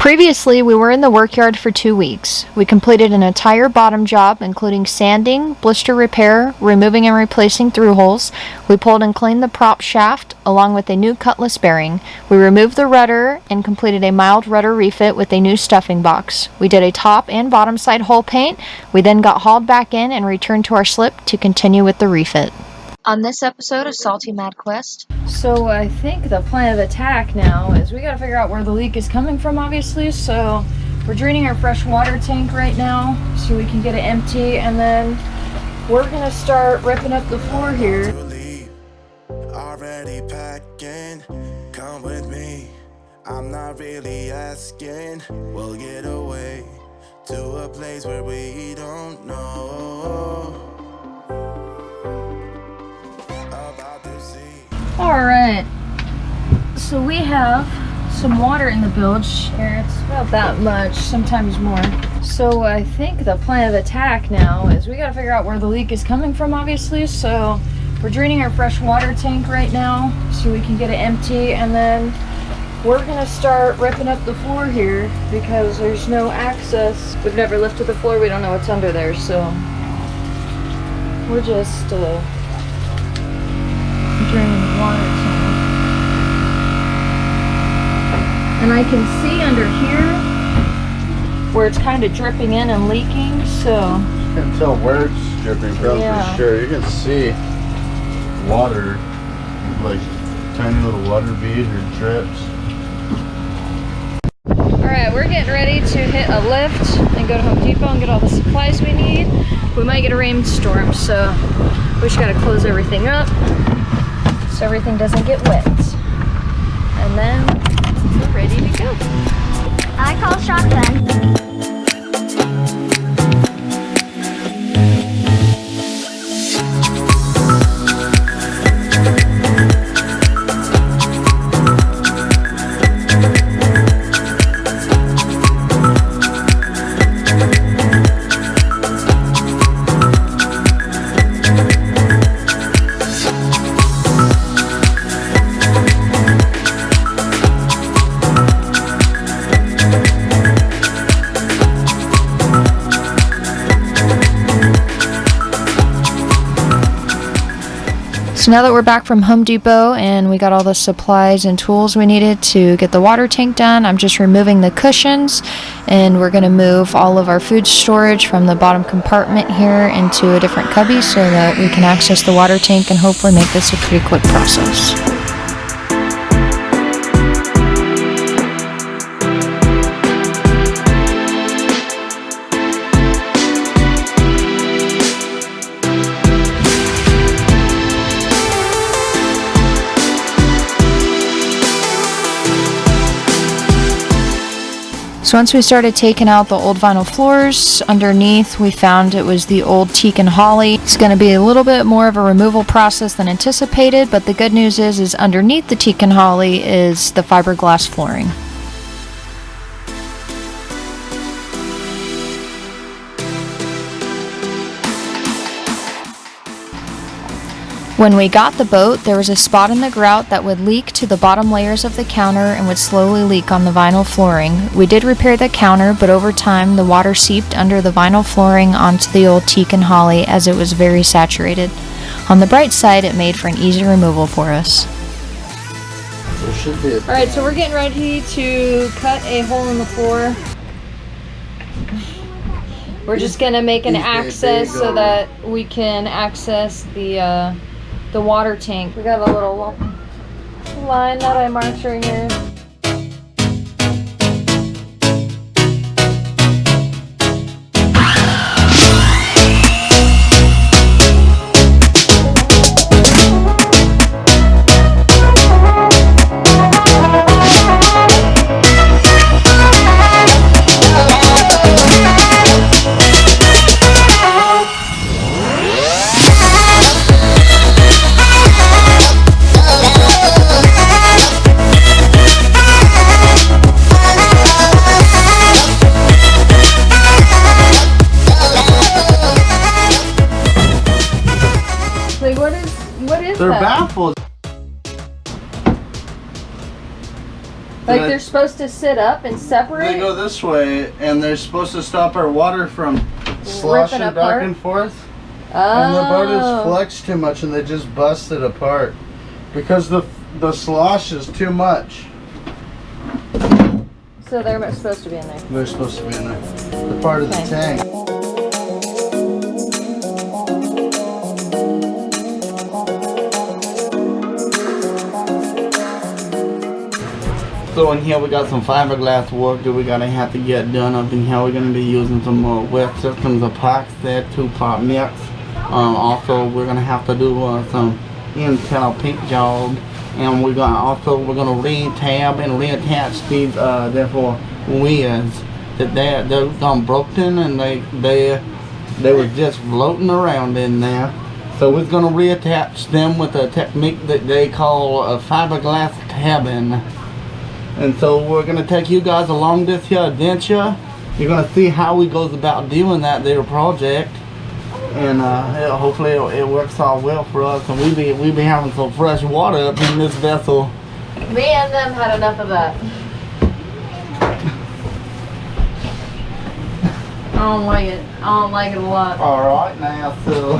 Previously, we were in the workyard for 2 weeks. We completed an entire bottom job, including sanding, blister repair, removing and replacing through holes. We pulled and cleaned the prop shaft, along with a new cutlass bearing. We removed the rudder and completed a mild rudder refit with a new stuffing box. We did a top and bottom side hull paint. We then got hauled back in and returned to our slip to continue with the refit. On this episode of Salty Mad Quest. So I think the plan of attack now is we gotta figure out where the leak is coming from, obviously. So we're draining our fresh water tank right now so we can get it empty, and then we're gonna start ripping up the floor here. Already packing, come with me. I'm not really asking. We'll get away to a place where we don't know. Alright, so we have some water in the bilge here. It's about that much, sometimes more. So I think the plan of attack now is we gotta figure out where the leak is coming from, obviously. So we're draining our fresh water tank right now so we can get it empty, and then we're gonna start ripping up the floor here because there's no access. We've never lifted the floor, we don't know what's under there, so we're just draining the water tank. And I can see under here where it's kind of dripping in and leaking, so You can tell where it's dripping from Yeah. for sure. You can see water, like tiny little water beads or drips. Alright, we're getting ready to hit a lift and go to Home Depot and get all the supplies we need. We might get a rainstorm, so we just gotta close everything up so everything doesn't get wet. And then we're ready to go. I call shotgun. So now that we're back from Home Depot and we got all the supplies and tools we needed to get the water tank done, I'm just removing the cushions, and we're going to move all of our food storage from the bottom compartment here into a different cubby so that we can access the water tank and hopefully make this a pretty quick process. So once we started taking out the old vinyl floors, underneath we found it was the old teak and holly. It's going to be a little bit more of a removal process than anticipated, but the good news is underneath the teak and holly is the fiberglass flooring. When we got the boat, there was a spot in the grout that would leak to the bottom layers of the counter and would slowly leak on the vinyl flooring. We did repair the counter, but over time the water seeped under the vinyl flooring onto the old teak and holly as it was very saturated. On the bright side, it made for an easy removal for us. There should be a Alright, so we're getting ready to cut a hole in the floor. We're just gonna make an access so that we can access the water tank. We got a little line that I marked right here. Like They- they're supposed to sit up and separate? They go this way, and they're supposed to stop our water from sloshing back apart? and forth. Oh. And the boat is flexed too much, and they just bust it apart because the slosh is too much. So they're supposed to be in there. They're supposed to be in there. They're part of the Okay. tank. So in here we got some fiberglass work that we're gonna have to get done up in here. We're gonna be using some wet systems epoxy, 2-part mix. Also we're gonna have to do some internal paint job, and we're gonna re-tab and reattach these therefore wheels that they're done broken, and they were just floating around in there. So we're gonna reattach them with a technique that they call a fiberglass tabbing. And so we're gonna take you guys along this here adventure. You're gonna see how we goes about doing that there project, and hopefully it works all well for us. And we be having some fresh water up in this vessel. Me and them had enough of that. I don't like it. I don't like it a lot. All right now, so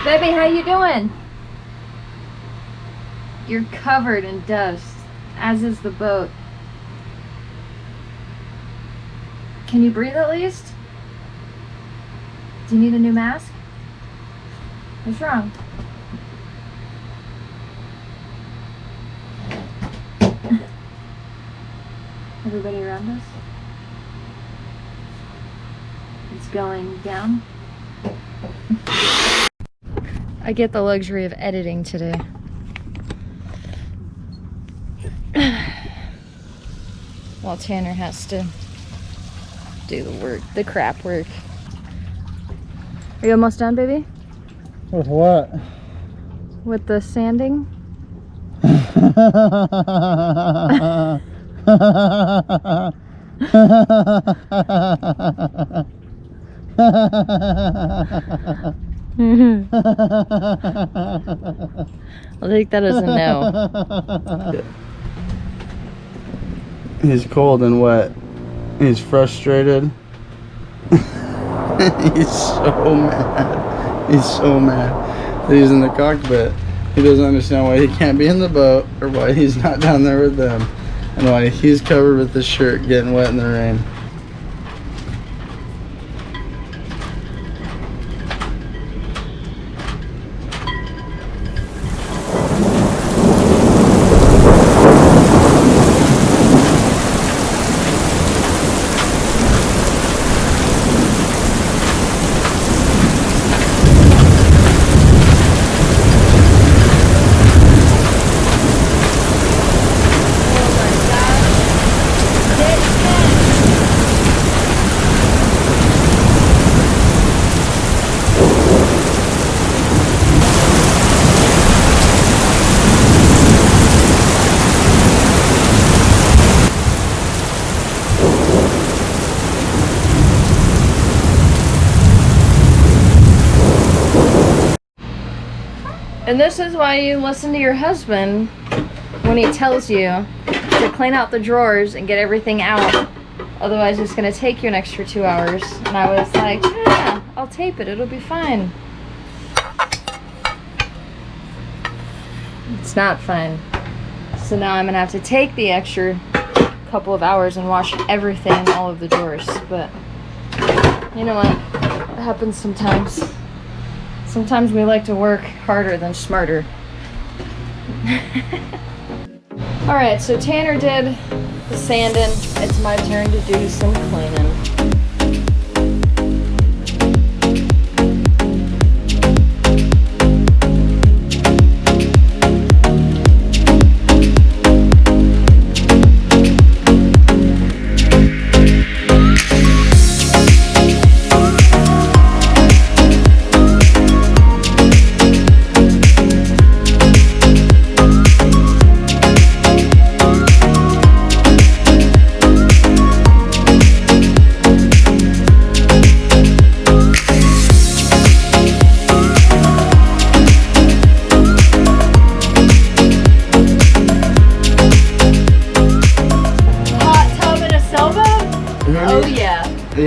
Baby, how you doing? You're covered in dust, as is the boat. Can you breathe at least? Do you need a new mask? What's wrong? Everybody around us? It's going down. I get the luxury of editing today. While Tanner has to do the work, the crap work. Are you almost done, baby? with what? With the sanding? I'll take that as a no. He's cold and wet. He's frustrated. He's so mad. He's so mad that he's in the cockpit. He doesn't understand why he can't be in the boat, or why he's not down there with them, and why he's covered with the shirt getting wet in the rain. And this is why you listen to your husband when he tells you to clean out the drawers and get everything out. Otherwise it's gonna take you an extra 2 hours. And I was like, yeah, I'll tape it, it'll be fine. It's not fine. So now I'm gonna have to take the extra couple of hours and wash everything in all of the drawers. But you know what? It happens sometimes. Sometimes we like to work harder than smarter. Alright, so Tanner did the sanding. It's my turn to do some cleaning.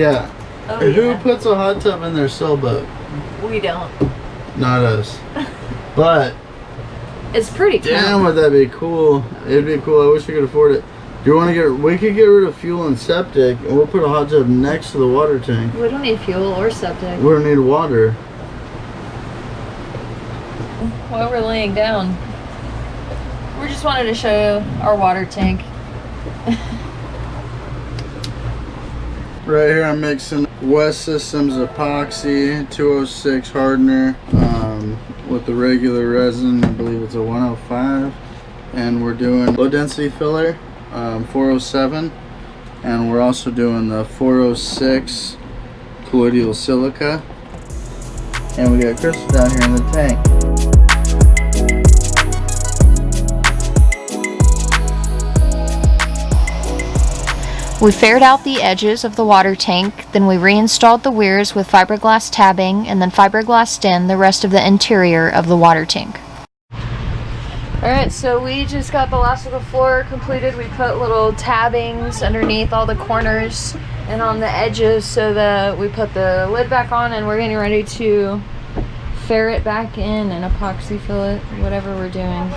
Yeah. Oh, Who yeah. puts a hot tub in their sailboat? We don't. Not us. But It's pretty damn, cool. would that be cool? It'd be cool. I wish we could afford it. Do you want to get? We could get rid of fuel and septic, and we'll put a hot tub next to the water tank. We don't need fuel or septic. We don't need water. While we're laying down, we just wanted to show our water tank. Right here, I'm mixing West Systems epoxy 206 hardener with the regular resin. I believe it's a 105, and we're doing low density filler 407, and we're also doing the 406 colloidal silica. And we got Crystal down here in the tank. We faired out the edges of the water tank, then we reinstalled the weirs with fiberglass tabbing and then fiberglassed in the rest of the interior of the water tank. Alright, so we just got the last of the floor completed. We put little tabbings underneath all the corners and on the edges so that we put the lid back on, and we're getting ready to ferret back in and epoxy fillet, whatever we're doing.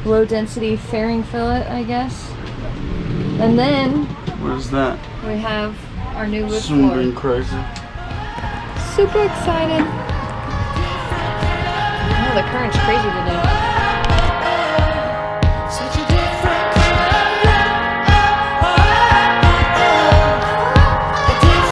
Low density fairing fillet, I guess. And then Where's that? we have our new wood Swinging floor. crazy. Super excited. Oh, the current's crazy today.